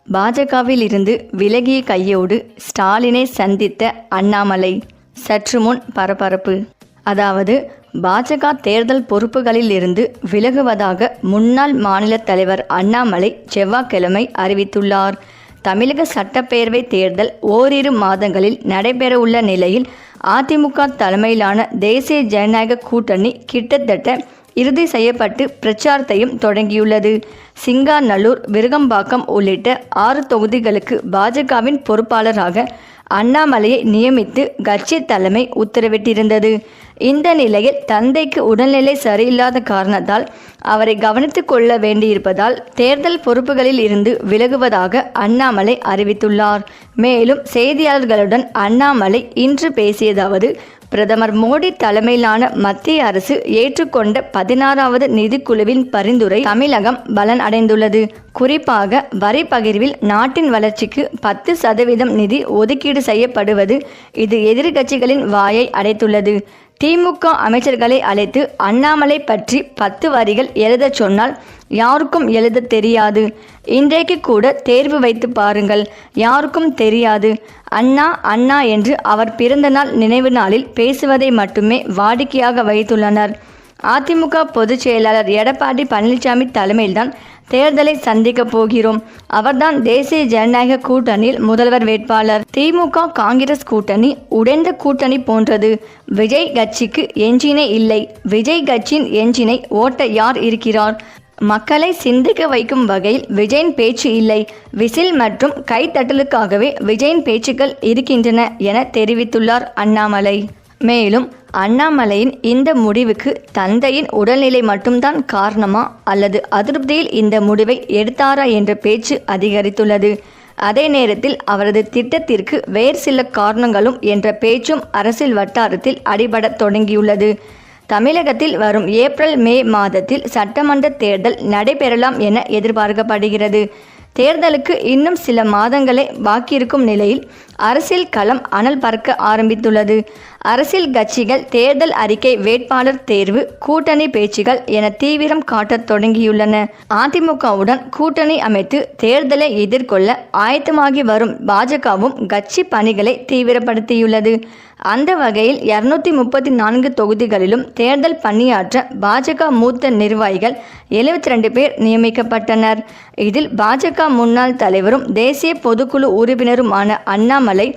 பாஜகவில் இருந்து விலகிய கையோடு ஸ்டாலினை சந்தித்த அண்ணாமலை. சற்று முன் பரபரப்பு. அதாவது பாஜக தேர்தல் பொறுப்புகளில் இருந்து விலகுவதாக முன்னாள் மாநில தலைவர் அண்ணாமலை செவ்வாய்க்கிழமை அறிவித்துள்ளார். தமிழக சட்டப்பேரவை தேர்தல் ஓரிரு மாதங்களில் நடைபெறவுள்ள நிலையில் அதிமுக தலைமையிலான தேசிய ஜனநாயக கூட்டணி கிட்டத்தட்ட இறுதி செய்யப்பட்டு பிரச்சாரத்தையும் தொடங்கியுள்ளது. சிங்காநல்லூர், விருகம்பாக்கம் உள்ளிட்ட 6 தொகுதிகளுக்கு பாஜகவின் பொறுப்பாளராக அண்ணாமலையை நியமித்து கட்சி தலைமை உத்தரவிட்டிருந்தது. இந்த நிலையில் தந்தைக்கு உடல்நிலை சரியில்லாத காரணத்தால் அவரை கவனித்துக் கொள்ள வேண்டியிருப்பதால் தேர்தல் பொறுப்புகளில் இருந்து விலகுவதாக அண்ணாமலை அறிவித்துள்ளார். மேலும் செய்தியாளர்களுடன் அண்ணாமலை இன்று பேசியதாவது: பிரதமர் மோடி தலைமையிலான மத்திய அரசு ஏற்றுக்கொண்ட 16வது நிதிக்குழுவின் பரிந்துரை தமிழகம் பலன் அடைந்துள்ளது. குறிப்பாக வரி பகிர்வில் நாட்டின் வளர்ச்சிக்கு 10% நிதி ஒதுக்கீடு செய்யப்படுவது இது எதிர்க்கட்சிகளின் வாயை அடைத்துள்ளது. திமுக அமைச்சர்களை அழைத்து அண்ணாமலை பற்றி 10 வரிகள் எழுதச் சொன்னால் யாருக்கும் எழுத தெரியாது. இன்றைக்கு கூட தேர்வு வைத்து பாருங்கள், யாருக்கும் தெரியாது. அண்ணா அண்ணா என்று அவர் பிறந்த நாள் நினைவு நாளில் பேசுவதை மட்டுமே வாடிக்கையாக வைத்துள்ளனர். அதிமுக பொதுச் செயலாளர் எடப்பாடி பழனிசாமி தலைமையில்தான் தேர்தலை சந்திக்க போகிறோம். அவர்தான் தேசிய ஜனநாயக கூட்டணியில் முதல்வர் வேட்பாளர். திமுக காங்கிரஸ் கூட்டணி உடைந்த கூட்டணி போன்றது. விஜய் கட்சிக்கு என்ஜினே இல்லை. விஜய் கட்சியின் என்ஜினை ஓட்ட யார் இருக்கிறார்? மக்களை சிந்திக்க வைக்கும் வகையில் விஜயின் பேச்சு இல்லை. விசில் மற்றும் கைத்தட்டலுக்காகவே விஜயின் பேச்சுக்கள் இருக்கின்றன என தெரிவித்துள்ளார் அண்ணாமலை. மேலும் அண்ணாமலையின் இந்த முடிவுக்கு தந்தையின் உடல்நிலை மட்டும்தான் காரணமா அல்லது அதிருப்தியில் இந்த முடிவை எடுத்தாரா என்ற பேச்சு அதிகரித்துள்ளது. அதே நேரத்தில் அவரது திட்டத்திற்கு வேறு சில காரணங்களும் என்ற பேச்சும் அரசியல் வட்டாரத்தில் அடிபட தொடங்கியுள்ளது. தமிழகத்தில் வரும் ஏப்ரல் மே மாதத்தில் சட்டமன்ற தேர்தல் நடைபெறலாம் என எதிர்பார்க்கப்படுகிறது. தேர்தலுக்கு இன்னும் சில மாதங்களே பாக்கியிருக்கும் நிலையில் அரசியல் களம் அனல் பறக்க ஆரம்பித்துள்ளது. அரசியல் கட்சிகள் தேர்தல் அறிக்கை, வேட்பாளர் தேர்வு, கூட்டணி பேச்சுகள் என தீவிரம் காட்டத் தொடங்கியுள்ளன. அதிமுகவுடன் கூட்டணி அமைத்து தேர்தலை எதிர்கொள்ள ஆயத்தமாகி வரும் பாஜகவும் கட்சி பணிகளை தீவிரப்படுத்தியுள்ளது. அந்த வகையில் 234 தொகுதிகளிலும் தேர்தல் பணியாற்ற பாஜக மூத்த நிர்வாகிகள் 72 பேர் நியமிக்கப்பட்டனர். இதில் பாஜக முன்னாள் தலைவரும் தேசிய பொதுக்குழு உறுப்பினருமான அண்ணாமலை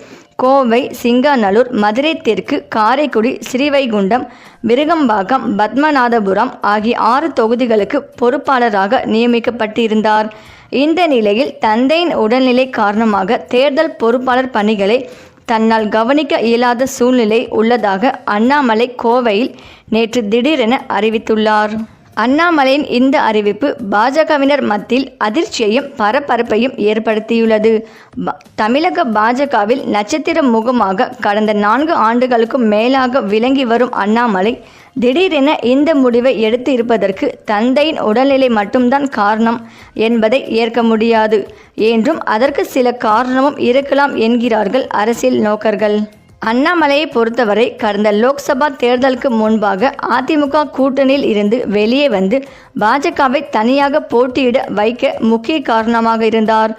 கோவை, சிங்காநல்லூர், மதுரை தெற்கு, காரைக்குடி, ஸ்ரீவைகுண்டம், விருகம்பாக்கம், பத்மநாதபுரம் ஆகிய 6 தொகுதிகளுக்கு பொறுப்பாளராக நியமிக்கப்பட்டிருந்தார். இந்த நிலையில் தந்தையின் உடல்நிலை காரணமாக தேர்தல் பொறுப்பாளர் பணிகளை தன்னால் கவனிக்க இயலாத சூழ்நிலை உள்ளதாக அண்ணாமலை கோவையில் நேற்று திடீரென அறிவித்துள்ளார். அண்ணாமலையின் இந்த அறிவிப்பு பாஜகவினர் மத்தியில் அதிர்ச்சியையும் பரபரப்பையும் ஏற்படுத்தியுள்ளது. தமிழக பாஜகவில் நட்சத்திர முகமாக கடந்த 4 ஆண்டுகளுக்கும் மேலாக விளங்கி வரும் அண்ணாமலை திடீரென இந்த முடிவை எடுத்து இருப்பதற்கு தந்தையின் உடல்நிலை மட்டும்தான் காரணம் என்பதை ஏற்க முடியாது என்றும் அதற்கு சில காரணமும் இருக்கலாம் என்கிறார்கள் அரசியல் நோக்கர்கள். அண்ணாமலையை பொறுத்தவரை கடந்த லோக்சபா தேர்தலுக்கு முன்பாக அதிமுக கூட்டணியில் இருந்து வெளியே வந்து பாஜகவை தனியாக போட்டியிட வைக்க முக்கிய காரணமாக இருந்தார்.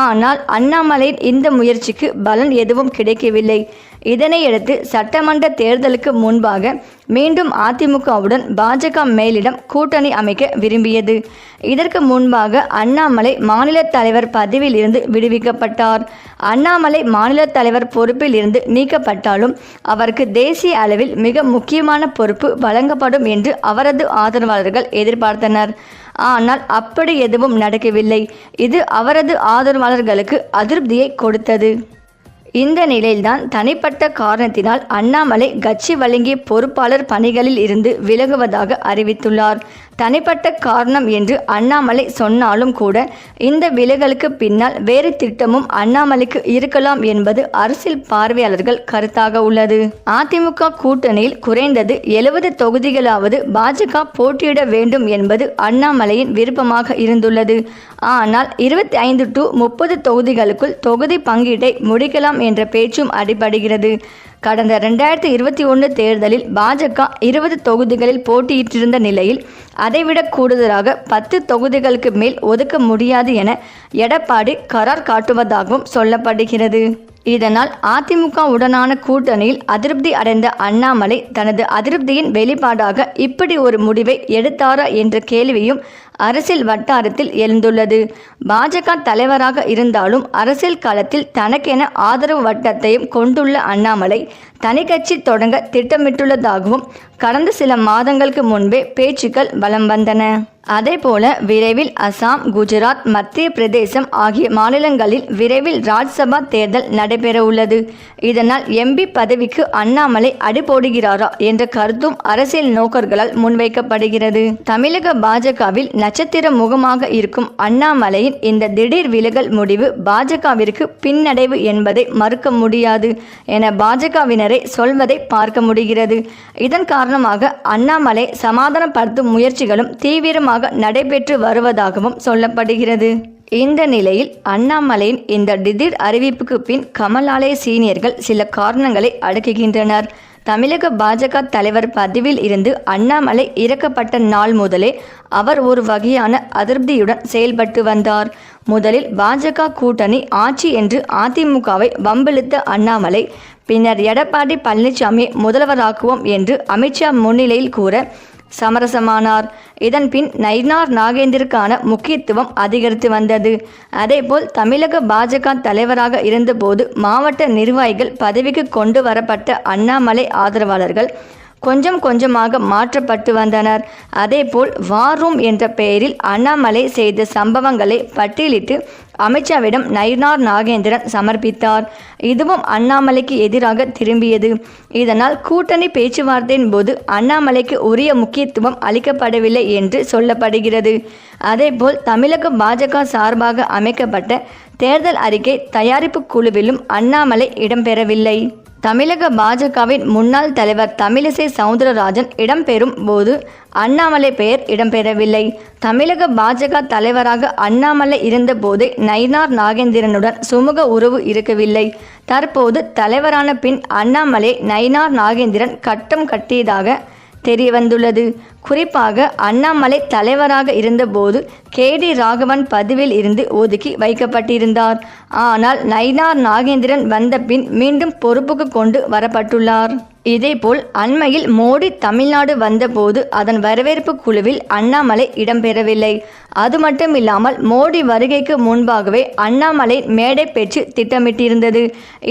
ஆனால் அண்ணாமலையின் இந்த முயற்சிக்கு பலன் எதுவும் கிடைக்கவில்லை. இதனையடுத்து சட்டமன்ற தேர்தலுக்கு முன்பாக மீண்டும் அதிமுகவுடன் பாஜக மேலிடம் கூட்டணி அமைக்க விரும்பியது. இதற்கு முன்பாக அண்ணாமலை மாநில தலைவர் பதவியில் இருந்து விடுவிக்கப்பட்டார். அண்ணாமலை மாநில தலைவர் பொறுப்பில் இருந்து நீக்கப்பட்டாலும் அவருக்கு தேசிய அளவில் மிக முக்கியமான பொறுப்பு வழங்கப்படும் என்று அவரது ஆதரவாளர்கள் எதிர்பார்த்தனர். ஆனால் அப்படி எதுவும் நடக்கவில்லை. இது அவரது ஆதரவாளர்களுக்கு அதிருப்தியை கொடுத்தது. இந்த நிலையில்தான் தனிப்பட்ட காரணத்தினால் அண்ணாமலை கட்சி வழங்கிய பொறுப்பாளர் பணிகளில் இருந்து விலகுவதாக அறிவித்துள்ளார். தனிப்பட்ட காரணம் என்று அண்ணாமலை சொன்னாலும் கூட இந்த விலகலுக்கு பின்னால் வேறு திட்டமும் அண்ணாமலைக்கு இருக்கலாம் என்பது அரசியல் பார்வையாளர்கள் கருத்தாக உள்ளது. அதிமுக கூட்டணியில் குறைந்தது 70 தொகுதிகளாவது பாஜக போட்டியிட வேண்டும் என்பது அண்ணாமலையின் விருப்பமாக இருந்துள்ளது. ஆனால் 25 to 30 தொகுதிகளுக்குள் தொகுதி பங்கீட்டை முடிக்கலாம் என்ற பேச்சும் அடிபடுகிறது. கடந்த 2021 தேர்தலில் பாஜக 20 தொகுதிகளில் போட்டியிட்டிருந்த நிலையில் அதைவிட கூடுதலாக 10 தொகுதிகளுக்கு மேல் ஒதுக்க முடியாது என எடப்பாடி கரார் காட்டுவதாகவும் சொல்லப்படுகிறது. இதனால் அதிமுக உடனான கூட்டணியில் அதிருப்தி அடைந்த அண்ணாமலை தனது அதிருப்தியின் வெளிப்பாடாக இப்படி ஒரு முடிவை எடுத்தாரா என்ற கேள்வியும் அரசியல் வட்டாரத்தில் எழுந்துள்ளது. பாஜக தலைவராக இருந்தாலும் அரசியல் களத்தில் தனக்கென ஆதரவு வட்டத்தையும் கொண்டுள்ள அண்ணாமலை தனி கட்சி தொடங்க திட்டமிட்டுள்ளதாகவும் கடந்த சில மாதங்களுக்கு முன்பே பேச்சுக்கள் வலம் வந்தன. அதேபோல விரைவில் அசாம், குஜராத், மத்திய பிரதேசம் ஆகிய மாநிலங்களில் விரைவில் ராஜ்யசபா தேர்தல் நடைபெற உள்ளது. இதனால் எம்பி பதவிக்கு அண்ணாமலை அடிபோடுகிறாரா என்ற கருத்தும் அரசியல் நோக்கர்களால் முன்வைக்கப்படுகிறது. தமிழக பாஜகவில் நட்சத்திர முகமாக இருக்கும் அண்ணாமலையின் இந்த திடீர் விலகல் முடிவு பாஜகவிற்கு பின்னடைவு என்பதை மறுக்க முடியாது என பாஜகவினரை சொல்வதை பார்க்க முடிகிறது. இதன் காரணமாக அண்ணாமலை சமாதானப்படுத்தும் முயற்சிகளும் தீவிரமாக நடைபெற்று வருவதாகவும் சொல்லப்படுகிறது. இந்த நிலையில் அண்ணாமலையின் இந்த திடீர் அறிவிப்புக்கு பின் கமலாலய சீனியர்கள் சில காரணங்களை அடுக்குகின்றனர். தமிழக பாஜக தலைவர் பதவியில் இருந்து அண்ணாமலை இறக்கப்பட்ட நாள் முதலே அவர் ஒரு வகையான அதிருப்தியுடன் செயல்பட்டு வந்தார். முதலில் பாஜக கூட்டணி ஆட்சி என்று அதிமுகவை வம்பிழுத்த அண்ணாமலை பின்னர் எடப்பாடி பழனிசாமி முதல்வராக்குவோம் என்று அமித்ஷா முன்னிலையில் கூற சமரசமானார். இதன் பின் நயினார் நாகேந்திரனுக்கான முக்கியத்துவம் அதிகரித்து வந்தது. அதேபோல் தமிழக பாஜக தலைவராக இருந்தபோது மாவட்ட நிர்வாகிகள் பதவிக்கு கொண்டு வரப்பட்ட அண்ணாமலை ஆதரவாளர்கள் கொஞ்சம் கொஞ்சமாக மாற்றப்பட்டு வந்தனர். அதேபோல் வார் ரூம் என்ற பெயரில் அண்ணாமலை செய்த சம்பவங்களை பட்டியலிட்டு அமித்ஷாவிடம் நயினார் நாகேந்திரன் சமர்ப்பித்தார். இதுவும் அண்ணாமலைக்கு எதிராக திரும்பியது. இதனால் கூட்டணி பேச்சுவார்த்தையின் போது அண்ணாமலைக்கு உரிய முக்கியத்துவம் அளிக்கப்படவில்லை என்று சொல்லப்படுகிறது. அதேபோல் தமிழக பாஜக சார்பாக அமைக்கப்பட்ட தேர்தல் அறிக்கை தயாரிப்பு குழுவிலும் அண்ணாமலை இடம்பெறவில்லை. தமிழக பாஜகவின் முன்னாள் தலைவர் தமிழிசை சவுந்தரராஜன் இடம்பெறும் போது அண்ணாமலை பெயர் இடம்பெறவில்லை. தமிழக பாஜக தலைவராக அண்ணாமலை இருந்தபோது நயினார் நாகேந்திரனுடன் சுமூக உறவு இருக்கவில்லை. தற்போது தலைவரான பின் அண்ணாமலை நயினார் நாகேந்திரன் கட்டம் கட்டியதாக தெரியவந்துள்ளது. குறிப்பாக அண்ணாமலை தலைவராக இருந்தபோது கேடி ராகவன் பதவியில் இருந்து ஒதுக்கி வைக்கப்பட்டிருந்தார். ஆனால் நயினார் நாகேந்திரன் வந்த பின் மீண்டும் பொறுப்புக்கு கொண்டு வரப்பட்டுள்ளார். இதேபோல் அண்மையில் மோடி தமிழ்நாடு வந்தபோது அதன் வரவேற்பு குழுவில் அண்ணாமலை இடம்பெறவில்லை. அது மட்டுமில்லாமல் மோடி வருகைக்கு முன்பாகவே அண்ணாமலை மேடை பேச்சு திட்டமிட்டிருந்தது.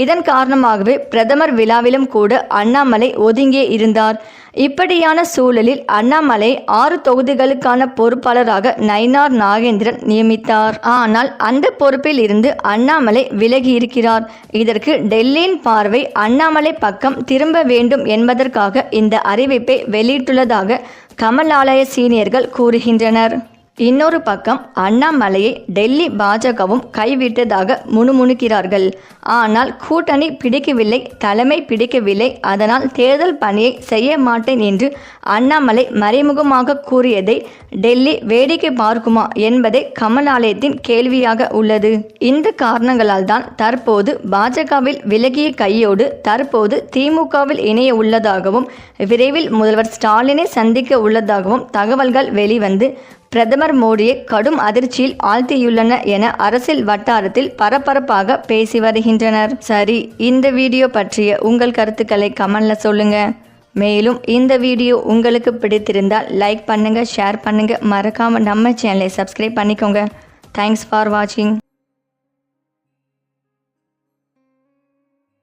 இதன் காரணமாகவே பிரதமர் விழாவிலும் கூட அண்ணாமலை ஒதுங்கியே இருந்தார். இப்படியான சூழலில் அண்ணாமலை 6 தொகுதிகளுக்கான பொறுப்பாளராக நயினார் நாகேந்திரன் நியமித்தார். ஆனால் அந்த பொறுப்பில் இருந்து அண்ணாமலை விலகியிருக்கிறார். இதற்கு டெல்லியின் பார்வை அண்ணாமலை பக்கம் திரும்ப வேண்டும் என்பதற்காக இந்த அறிவிப்பை வெளியிட்டுள்ளதாக கமலாலய சீனியர்கள் கூறுகின்றனர். இன்னொரு பக்கம் அண்ணாமலையை டெல்லி பாஜகவும் கைவிட்டதாக முணுமுணுக்கிறார்கள். ஆனால் கூட்டணி பிடிக்கவில்லை, தலைமை பிடிக்கவில்லை, அதனால் தேர்தல் பணியை செய்ய மாட்டேன் என்று அண்ணாமலை மறைமுகமாக கூறியதை டெல்லி வேடிக்கை பார்க்குமா என்பதே கமலாலயத்தின் கேள்வியாக உள்ளது. இந்த காரணங்களால் தான் தற்போது பாஜகவில் விலகிய கையோடு தற்போது திமுகவில் இணைய உள்ளதாகவும் விரைவில் முதல்வர் ஸ்டாலினை சந்திக்க உள்ளதாகவும் தகவல்கள் வெளிவந்து பிரதமர் மோடியை கடும் அதிர்ச்சியில் ஆழ்த்தியுள்ளன என அரசியல் வட்டாரத்தில் பரபரப்பாக பேசி வருகின்றனர். சரி, இந்த வீடியோ பற்றிய உங்கள் கருத்துக்களை கமெண்ட்ல சொல்லுங்க. மேலும் இந்த வீடியோ உங்களுக்கு பிடித்திருந்தால் லைக் பண்ணுங்க, ஷேர் பண்ணுங்க, மறக்காம நம்ம சேனலை சப்ஸ்கிரைப் பண்ணிக்கோங்க. தேங்க்ஸ் ஃபார் வாட்சிங்.